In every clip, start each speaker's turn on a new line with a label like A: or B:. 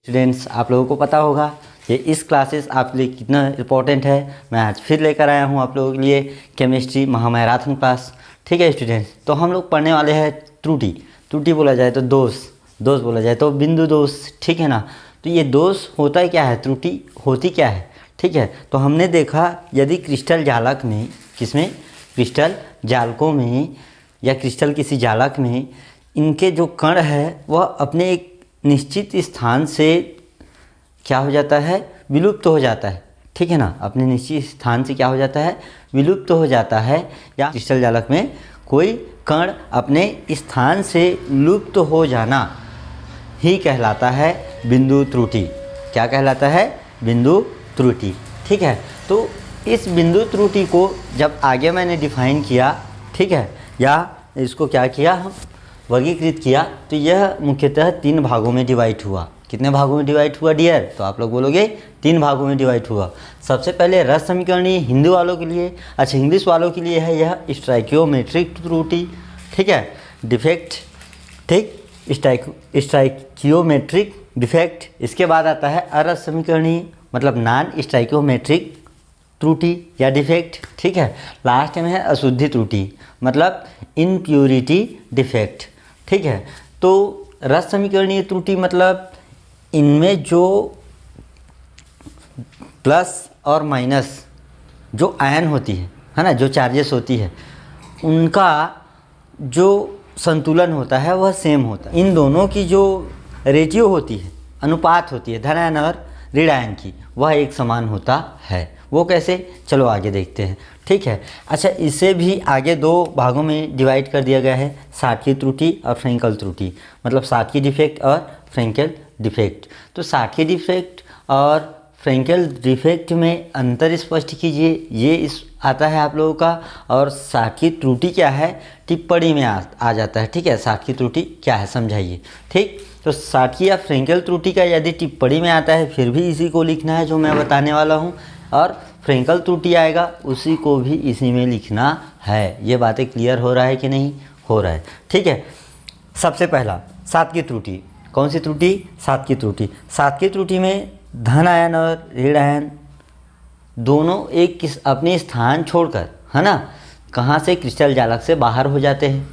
A: Students, आप लोगों को पता होगा कि इस क्लासेस आपके लिए कितना इम्पोर्टेंट है। मैं आज फिर लेकर आया हूँ आप लोगों के लिए केमिस्ट्री महामैराथन क्लास। ठीक है स्टूडेंट्स, तो हम लोग पढ़ने वाले हैं त्रुटि। त्रुटि बोला जाए तो दोष बोला जाए तो बिंदु दोष, ठीक है ना। तो ये दोष होता है क्या है, त्रुटि होती क्या है, ठीक है। तो हमने देखा यदि क्रिस्टल जालक में, किसमें, क्रिस्टल जालकों में या क्रिस्टल किसी जालक में इनके जो कण है वह अपने एक निश्चित स्थान से क्या हो जाता है, विलुप्त हो जाता है, ठीक है ना। अपने निश्चित स्थान से क्या हो जाता है, विलुप्त हो जाता है। या क्रिस्टल जालक में कोई कण अपने स्थान से लुप्त हो जाना ही कहलाता है बिंदु त्रुटि। क्या कहलाता है, बिंदु त्रुटि, ठीक है। तो इस बिंदु त्रुटि को जब आगे मैंने डिफाइन किया, ठीक है, या इसको क्या किया, हम वर्गीकृत किया, तो यह मुख्यतः 3 भागों में डिवाइड हुआ। कितने भागों में डिवाइड हुआ डियर, तो आप लोग बोलोगे 3 भागों में डिवाइड हुआ। सबसे पहले रस समीकरणीय हिंदी वालों के लिए, अच्छा इंग्लिश वालों के लिए है यह स्टाइकियोमेट्रिक त्रुटि, ठीक है, डिफेक्ट, ठीक, स्टाइकियोमेट्रिक डिफेक्ट। इसके बाद आता है अरस समीकरणीय मतलब नॉन स्टाइकियोमेट्रिक त्रुटि या डिफेक्ट, ठीक है। लास्ट में है अशुद्धि त्रुटि मतलब इनप्योरिटी डिफेक्ट, ठीक है। तो रस समीकरणीय त्रुटि मतलब इनमें जो प्लस और माइनस जो आयन होती है ना, जो चार्जेस होती है, उनका जो संतुलन होता है वह सेम होता है। इन दोनों की जो रेशियो होती है, अनुपात होती है धन आयन और ऋण आयन की, वह एक समान होता है। वो कैसे, चलो आगे देखते हैं, ठीक है। अच्छा, इसे भी आगे 2 भागों में डिवाइड कर दिया गया है, साटकी त्रुटि और फ्रेंकल त्रुटि, मतलब साटकी डिफेक्ट और फ्रेंकल डिफेक्ट। तो साटकी डिफेक्ट और फ्रेंकल डिफेक्ट में अंतर स्पष्ट कीजिए, ये इस आता है आप लोगों का। और साटकी त्रुटि क्या है, टिप्पणी में आ जाता है, ठीक है। साटकी त्रुटि क्या है समझाइए, ठीक। तो साटकी या फ्रेंकल त्रुटि का यदि टिप्पणी में आता है फिर भी इसी को लिखना है जो मैं बताने वाला हूँ, और फ्रेंकल त्रुटि आएगा उसी को भी इसी में लिखना है। ये बातें क्लियर हो रहा है कि नहीं हो रहा है, ठीक है। सबसे पहला सातकी त्रुटि, कौन सी त्रुटि, सातकी त्रुटि। सातकी त्रुटि में धन आयन और ऋण आयन दोनों एक अपने स्थान छोड़कर, है ना, कहाँ से, क्रिस्टल जालक से बाहर हो जाते हैं,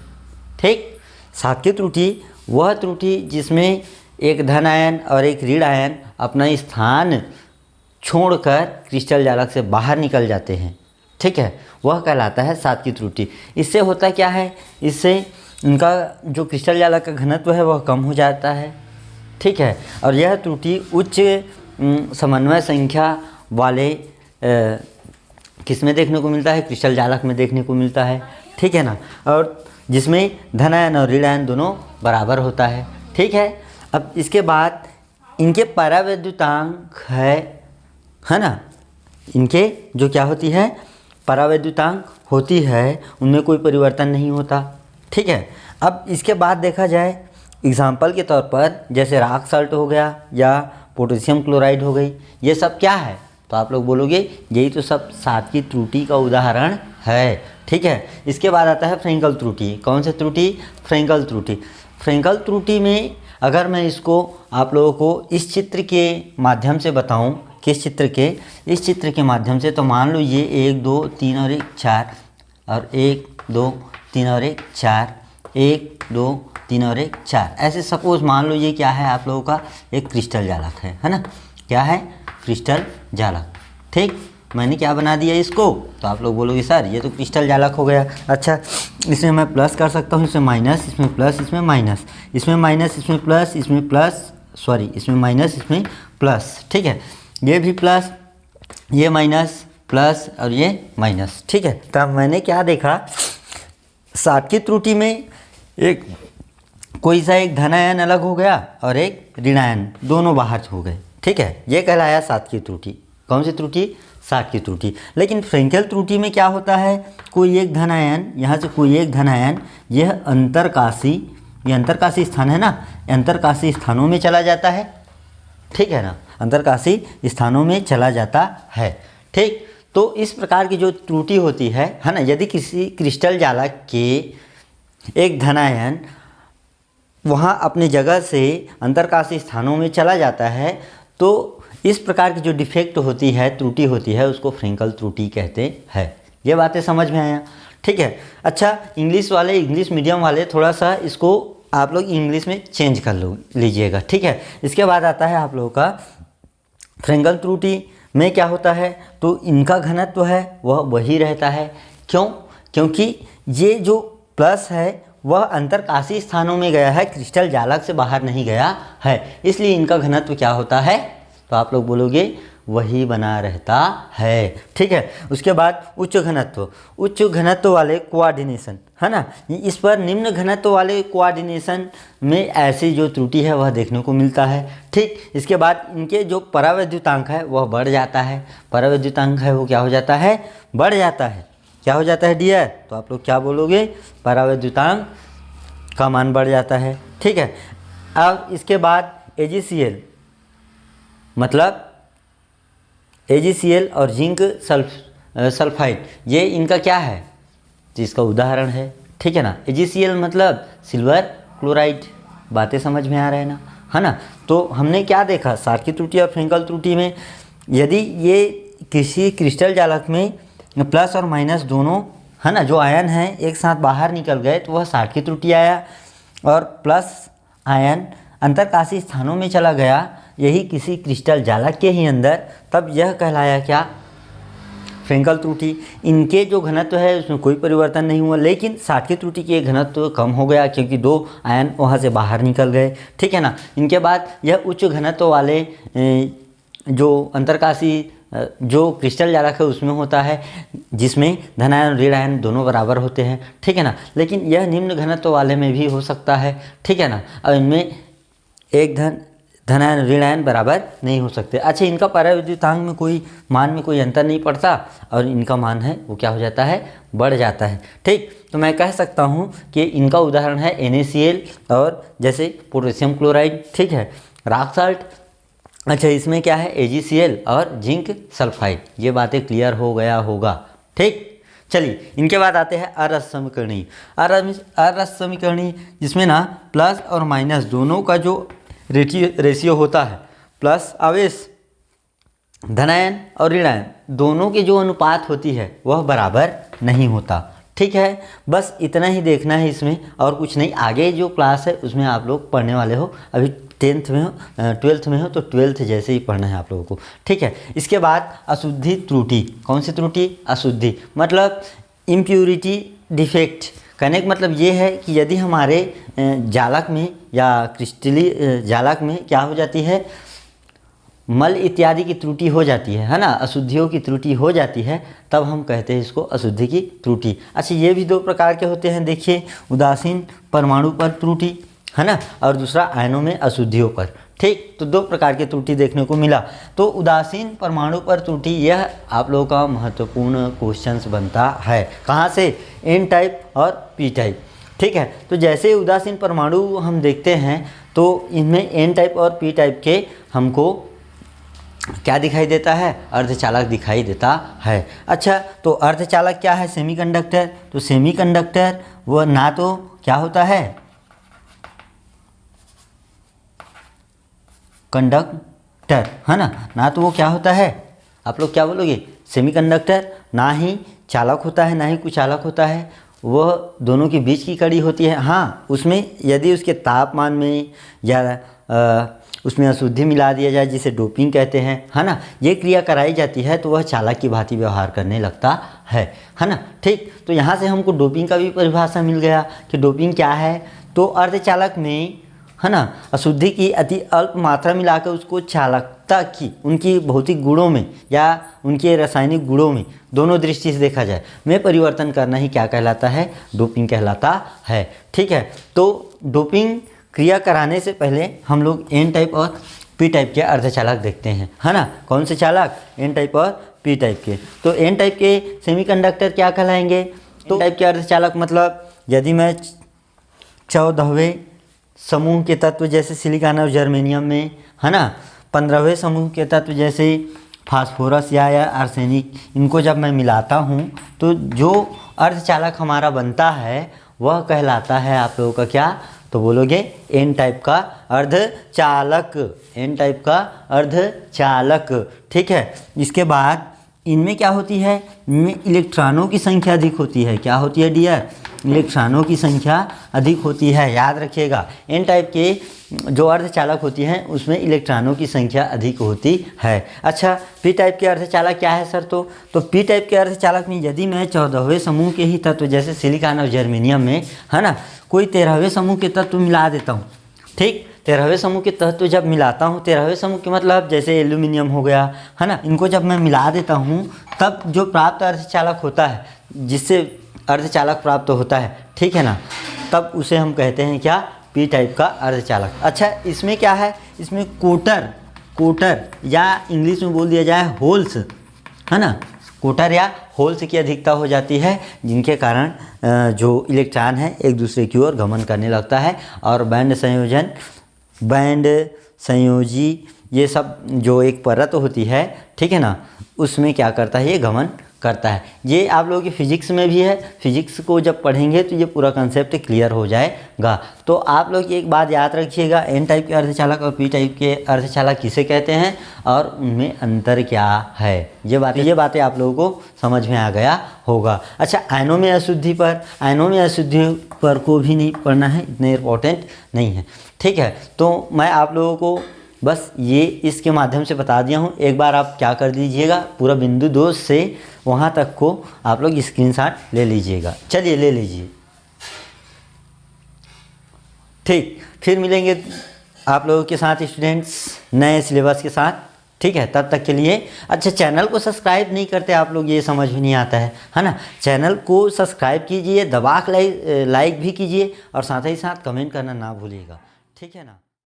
A: ठीक। सातकी त्रुटि वह त्रुटि जिसमें एक धन आयन और एक ऋण आयन अपना स्थान छोड़कर क्रिस्टल जालक से बाहर निकल जाते हैं, ठीक है, वह कहलाता है सातकी त्रुटि। इससे होता क्या है, इससे उनका जो क्रिस्टल जालक का घनत्व है वह कम हो जाता है, ठीक है। और यह त्रुटि उच्च समन्वय संख्या वाले किस में देखने को मिलता है, क्रिस्टल जालक में देखने को मिलता है, ठीक है ना। और जिसमें धन आयन और ऋण आयन दोनों बराबर होता है, ठीक है। अब इसके बाद इनके परावैद्युतांक है ना, इनके जो क्या होती है, परावैद्युतांक होती है, उनमें कोई परिवर्तन नहीं होता, ठीक है। अब इसके बाद देखा जाए एग्जाम्पल के तौर पर जैसे रॉक साल्ट हो गया या पोटेशियम क्लोराइड हो गई, ये सब क्या है, तो आप लोग बोलोगे यही तो सब सातकी त्रुटि का उदाहरण है, ठीक है। इसके बाद आता है फ्रेंकल त्रुटि। कौन सी त्रुटि, फ्रेंकल त्रुटि। फ्रेंकल त्रुटि में अगर मैं इसको आप लोगों को इस चित्र के माध्यम से बताऊं, किस चित्र के, इस चित्र के माध्यम से, तो मान लो ये 1 2 3 और 1 4 और 1 2 3 और 1 4, 1 2 3 और 1 4, ऐसे सपोज मान लो ये क्या है आप लोगों का, एक क्रिस्टल जालक है ना, क्या है, क्रिस्टल जालक, ठीक। मैंने क्या बना दिया इसको, तो आप लोग बोलोगे सर ये तो क्रिस्टल जालक हो गया। अच्छा, इसमें मैं प्लस कर सकता हूँ, इसमें माइनस, इसमें प्लस, इसमें माइनस, इसमें माइनस, इसमें प्लस, इसमें प्लस, सॉरी इसमें माइनस, इसमें प्लस, ठीक है। ये भी प्लस, ये माइनस, प्लस और ये माइनस, ठीक है। तब मैंने क्या देखा, सातकी त्रुटि में एक कोई सा एक धन आयन अलग हो गया और एक ऋण आयन, दोनों बाहर हो गए, ठीक है। ये कहलाया सातकी त्रुटि। कौन सी त्रुटि, सातकी त्रुटि। लेकिन फ्रेंकल त्रुटि में क्या होता है, कोई एक धन आयन, यहाँ से कोई एक धन आयन, यह अंतरकाशी, ये अंतरकाशी स्थान है ना, अंतरकाशी स्थानों में चला जाता है, ठीक है ना, अंतरकाशी स्थानों में चला जाता है, ठीक। तो इस प्रकार की जो त्रुटि होती है ना, यदि किसी क्रिस्टल जालक के एक धन आयन वहाँ अपनी जगह से अंतरकाशी स्थानों में चला जाता है, तो इस प्रकार की जो डिफेक्ट होती है, त्रुटि होती है, उसको फ्रेंकल त्रुटि कहते हैं। ये बातें समझ में आया? ठीक है। अच्छा, इंग्लिश वाले, इंग्लिश मीडियम वाले थोड़ा सा इसको आप लोग इंग्लिश में चेंज कर लीजिएगा। ठीक है। इसके बाद आता है आप लोगों का फ्रेंकल त्रुटि में क्या होता है, तो इनका घनत्व है वह वही रहता है। क्यों? क्योंकि ये जो प्लस है वह अंतरकाशी स्थानों में गया है, क्रिस्टल जालक से बाहर नहीं गया है, इसलिए इनका घनत्व क्या होता है, तो आप लोग बोलोगे वही बना रहता है। ठीक है। उसके बाद उच्च घनत्व, उच्च घनत्व वाले कोऑर्डिनेशन, है ना, इस पर निम्न घनत्व वाले कोऑर्डिनेशन में ऐसी जो त्रुटि है वह देखने को मिलता है। ठीक। इसके बाद इनके जो परावैद्युतांक है वह बढ़ जाता है। परावैद्युतांक है वो क्या हो जाता है, बढ़ जाता है। क्या हो जाता है डियर, तो आप लोग क्या बोलोगे, परावैद्युतांक का मान बढ़ जाता है। ठीक है। अब इसके बाद AgCl, मतलब AgCl और जिंक सल्फाइड, ये इनका क्या है, तो इसका उदाहरण है। ठीक है ना। AgCl मतलब सिल्वर क्लोराइड। बातें समझ में आ रहा है ना, है ना। तो हमने क्या देखा, सार्की त्रुटि और फ्रेंकल त्रुटि में, यदि ये किसी क्रिस्टल जालक में प्लस और माइनस दोनों, है ना, जो आयन हैं एक साथ बाहर निकल गए तो वह सार्की त्रुटि आया, और प्लस आयन अंतरकाशी स्थानों में चला गया, यही किसी क्रिस्टल जालक के ही अंदर, तब यह कहलाया क्या, फ्रेंकल त्रुटि। इनके जो घनत्व है उसमें कोई परिवर्तन नहीं हुआ, लेकिन सार्की त्रुटि के घनत्व कम हो गया क्योंकि दो आयन वहाँ से बाहर निकल गए। ठीक है ना। इनके बाद यह उच्च घनत्व वाले जो अंतरकाशी जो क्रिस्टल जालक है उसमें होता है, जिसमें धनायन ऋण आयन दोनों बराबर होते हैं। ठीक है ना। लेकिन यह निम्न घनत्व वाले में भी हो सकता है। ठीक है ना। और इनमें एक धनायन ऋण आयन बराबर नहीं हो सकते। अच्छा, इनका परावैद्युतांक में कोई मान में कोई अंतर नहीं पड़ता, और इनका मान है वो क्या हो जाता है, बढ़ जाता है। ठीक। तो मैं कह सकता हूँ कि इनका उदाहरण है NaCl और जैसे पोटेशियम क्लोराइड। ठीक है। रॉक साल्ट, अच्छा इसमें क्या है, AgCl और जिंक सल्फाइड। ये बातें क्लियर हो गया होगा। ठीक। चलिए, इनके बाद आते हैं अरस समीकरणी। अरस समीकरणी जिसमें ना प्लस और माइनस दोनों का जो रेशियो होता है, प्लस आवेश, धनायन और ऋणायन दोनों की जो अनुपात होती है वह बराबर नहीं होता। ठीक है। बस इतना ही देखना है इसमें, और कुछ नहीं। आगे जो क्लास है उसमें आप लोग पढ़ने वाले हो, अभी 10th में हो, 12th में हो, तो 12th जैसे ही पढ़ना है आप लोगों को। ठीक है। इसके बाद अशुद्धि त्रुटि। कौन सी त्रुटि, अशुद्धि, मतलब इम्प्यूरिटी डिफेक्ट। कहने का मतलब ये है कि यदि हमारे जालक में या क्रिस्टली जालक में क्या हो जाती है, मल इत्यादि की त्रुटि हो जाती है ना, अशुद्धियों की त्रुटि हो जाती है, तब हम कहते हैं इसको अशुद्धि की त्रुटि। अच्छा, ये भी दो प्रकार के होते हैं, देखिए, उदासीन परमाणु पर त्रुटि, है ना, और दूसरा आयनों में अशुद्धियों पर। ठीक। तो दो प्रकार की त्रुटि देखने को मिला। तो उदासीन परमाणु पर त्रुटि, यह आप लोगों का महत्वपूर्ण क्वेश्चंस बनता है। कहाँ से, N टाइप और P टाइप। ठीक है। तो जैसे उदासीन परमाणु हम देखते हैं तो इनमें N टाइप और P टाइप के हमको क्या दिखाई देता है, अर्धचालक दिखाई देता है। अच्छा, तो अर्धचालक क्या है, सेमीकंडक्टर। तो सेमीकंडक्टर वह ना तो क्या होता है, कंडक्टर, है ना तो वो क्या होता है, आप लोग क्या बोलोगे, सेमीकंडक्टर। ना ही चालक होता है, ना ही कुचालक होता है, वह दोनों के बीच की कड़ी होती है। हाँ, उसमें यदि उसके तापमान में या उसमें अशुद्धि मिला दिया जाए, जिसे डोपिंग कहते हैं, है ना, ये क्रिया कराई जाती है तो वह चालक की भांति व्यवहार करने लगता है ना। ठीक। तो यहाँ से हमको डोपिंग का भी परिभाषा मिल गया कि डोपिंग क्या है। तो अर्धचालक में, है ना, अशुद्धि की अति अल्प मात्रा मिलाकर उसको चालकता की उनकी भौतिक गुणों में या उनके रासायनिक गुणों में, दोनों दृष्टि से देखा जाए, में परिवर्तन करना ही क्या कहलाता है, डोपिंग कहलाता है। ठीक है। तो डोपिंग क्रिया कराने से पहले हम लोग N टाइप और P टाइप के अर्धचालक देखते हैं, है ना। कौन से चालक, N टाइप और P टाइप के। तो N टाइप के सेमीकंडक्टर क्या कहलाएंगे, तो टाइप के अर्धचालक मतलब यदि मैं 14वें समूह के तत्व जैसे सिलिकॉन और जर्मेनियम में, है ना, 15वें समूह के तत्व जैसे फास्फोरस या आर्सेनिक, इनको जब मैं मिलाता हूँ तो जो अर्धचालक हमारा बनता है वह कहलाता है आप लोगों का क्या, तो बोलोगे एन टाइप का अर्धचालक, एन टाइप का अर्धचालक। ठीक है, इसके बाद इनमें क्या होती है, इनमें इलेक्ट्रॉनों की संख्या अधिक होती है। क्या होती है डियर, इलेक्ट्रॉनों की संख्या अधिक होती है, याद रखिएगा। एन टाइप के जो अर्धचालक होती हैं उसमें इलेक्ट्रॉनों की संख्या अधिक होती है। अच्छा, पी टाइप के अर्धचालक क्या है सर? तो पी टाइप के अर्धचालक में यदि मैं 14वें समूह के ही तत्व जैसे सिलिकॉन और जर्मेनियम में, है ना, कोई 13वें समूह के तत्व मिला देता हूँ, ठीक, 13वें समूह के तत्व जब मिलाता हूँ, 13वें समूह के मतलब जैसे एल्यूमिनियम हो गया, है ना, इनको जब मैं मिला देता हूँ तब जो प्राप्त अर्धचालक होता है, जिससे अर्धचालक प्राप्त होता है, ठीक है ना, तब उसे हम कहते हैं क्या, पी टाइप का अर्धचालक। अच्छा, इसमें क्या है, इसमें कोटर या इंग्लिश में बोल दिया जाए होल्स, है ना, कोटर या होल्स की अधिकता हो जाती है, जिनके कारण जो इलेक्ट्रॉन है एक दूसरे की ओर गमन करने लगता है और बैंड संयोजी ये सब जो एक परत होती है, ठीक है ना, उसमें क्या करता है, ये गमन करता है। ये आप लोगों की फिजिक्स में भी है, फिजिक्स को जब पढ़ेंगे तो ये पूरा कंसेप्ट क्लियर हो जाएगा। तो आप लोग एक बात याद रखिएगा, एन टाइप के अर्धचालक और पी टाइप के अर्धचालक किसे कहते हैं और उनमें अंतर क्या है, ये बातें आप लोगों को समझ में आ गया होगा। अच्छा, आयनों में अशुद्धि पर को भी नहीं पढ़ना है, इतने इम्पोर्टेंट नहीं है, ठीक है। तो मैं आप लोगों को बस ये इसके माध्यम से बता दिया हूँ। एक बार आप क्या कर दीजिएगा, पूरा बिंदु 2 से वहाँ तक को आप लोग स्क्रीनशॉट ले लीजिएगा। चलिए ले लीजिए, ठीक। फिर मिलेंगे आप लोगों के साथ स्टूडेंट्स नए सिलेबस के साथ, ठीक है। तब तक के लिए अच्छा, चैनल को सब्सक्राइब नहीं करते आप लोग, ये समझ में नहीं आता है ना। चैनल को सब्सक्राइब कीजिए, दबा के लाइक भी कीजिए और साथ ही साथ कमेंट करना ना भूलिएगा, ठीक है ना।